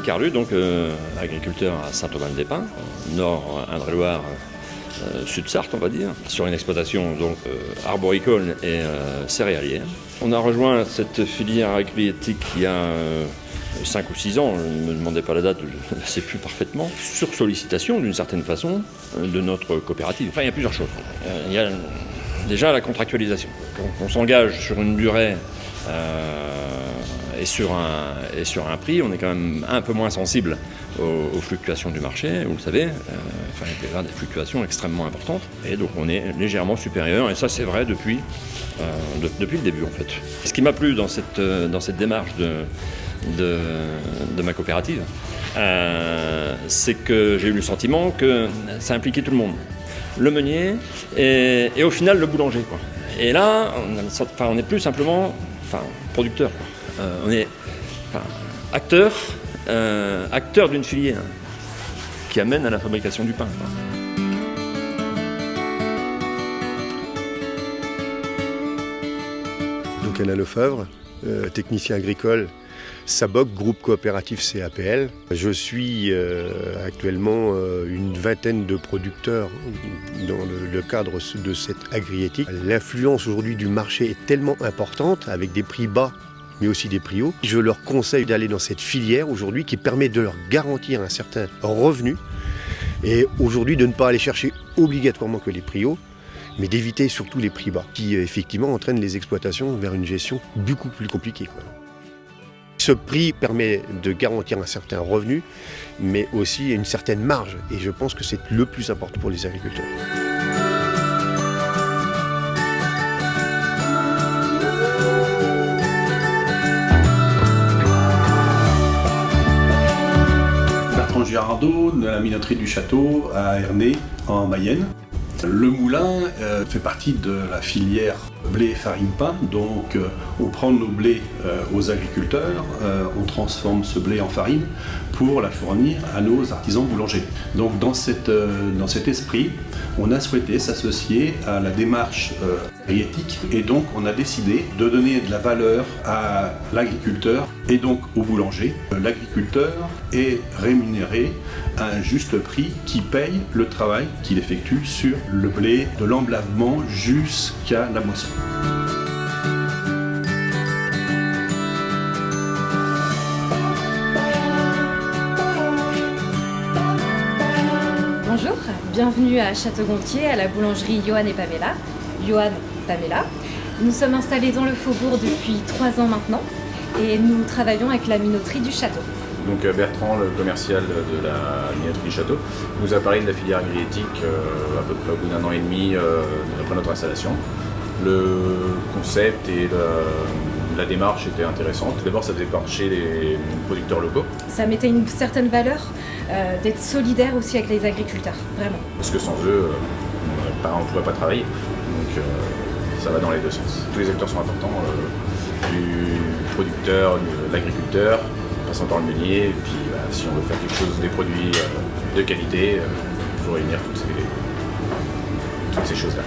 Carlu, donc agriculteur à Saint-Aubin-le-des-Pins, nord Indre-et-Loire, sud-Sarthe, on va dire, sur une exploitation donc arboricole et céréalière. On a rejoint cette filière agri-éthique il y a 5 ou 6 ans, ne me demandez pas la date, je ne la sais plus parfaitement, sur sollicitation d'une certaine façon de notre coopérative. Enfin, il y a plusieurs choses. Il y a déjà la contractualisation. On s'engage sur une durée et sur un prix, on est quand même un peu moins sensible aux fluctuations du marché, vous le savez. Il y a des fluctuations extrêmement importantes et donc on est légèrement supérieur, et ça c'est vrai depuis le début en fait. Ce qui m'a plu dans cette démarche de ma coopérative, c'est que j'ai eu le sentiment que ça impliquait tout le monde. Le meunier et au final le boulanger, quoi. Et là, on n'est plus simplement producteur, quoi. On est acteur d'une filière qui amène à la fabrication du pain, quoi. Donc Alain Lefebvre, technicien agricole, SABOC, groupe coopératif CAPL. Je suis actuellement une vingtaine de producteurs dans le cadre de cette agri-éthique. L'influence aujourd'hui du marché est tellement importante, avec des prix bas mais aussi des prix hauts. Je leur conseille d'aller dans cette filière aujourd'hui qui permet de leur garantir un certain revenu, et aujourd'hui de ne pas aller chercher obligatoirement que les prix hauts, mais d'éviter surtout les prix bas, qui effectivement entraînent les exploitations vers une gestion beaucoup plus compliquée, quoi. Ce prix permet de garantir un certain revenu, mais aussi une certaine marge, et je pense que c'est le plus important pour les agriculteurs. Bertrand Girardot, de la minoterie du Château à Ernée, en Mayenne. Le moulin fait partie de la filière blé farine pain, donc on prend nos blés aux agriculteurs, on transforme ce blé en farine pour la fournir à nos artisans boulangers. Donc dans cet esprit, on a souhaité s'associer à la démarche agri-éthique, et donc on a décidé de donner de la valeur à l'agriculteur et donc au boulanger. L'agriculteur est rémunéré à un juste prix qui paye le travail qu'il effectue sur le blé, de l'emblavement jusqu'à la moisson. Bonjour, bienvenue à Château-Gontier, à la boulangerie Johan et Pamela. Johan, Pamela. Nous sommes installés dans le faubourg depuis 3 ans maintenant et nous travaillons avec la minoterie du Château. Donc Bertrand, le commercial de la minoterie du Château, nous a parlé de la filière agri-éthique à peu près au bout d'1 an et demi après notre installation. Le concept et la démarche étaient intéressantes. D'abord, ça faisait marcher les producteurs locaux. Ça mettait une certaine valeur d'être solidaire aussi avec les agriculteurs, vraiment. Parce que sans eux, on ne pourrait pas travailler. Donc ça va dans les deux sens. Tous les acteurs sont importants, du producteur, de l'agriculteur, passant par le meunier, et puis si on veut faire quelque chose, des produits de qualité, il faut réunir toutes ces choses-là.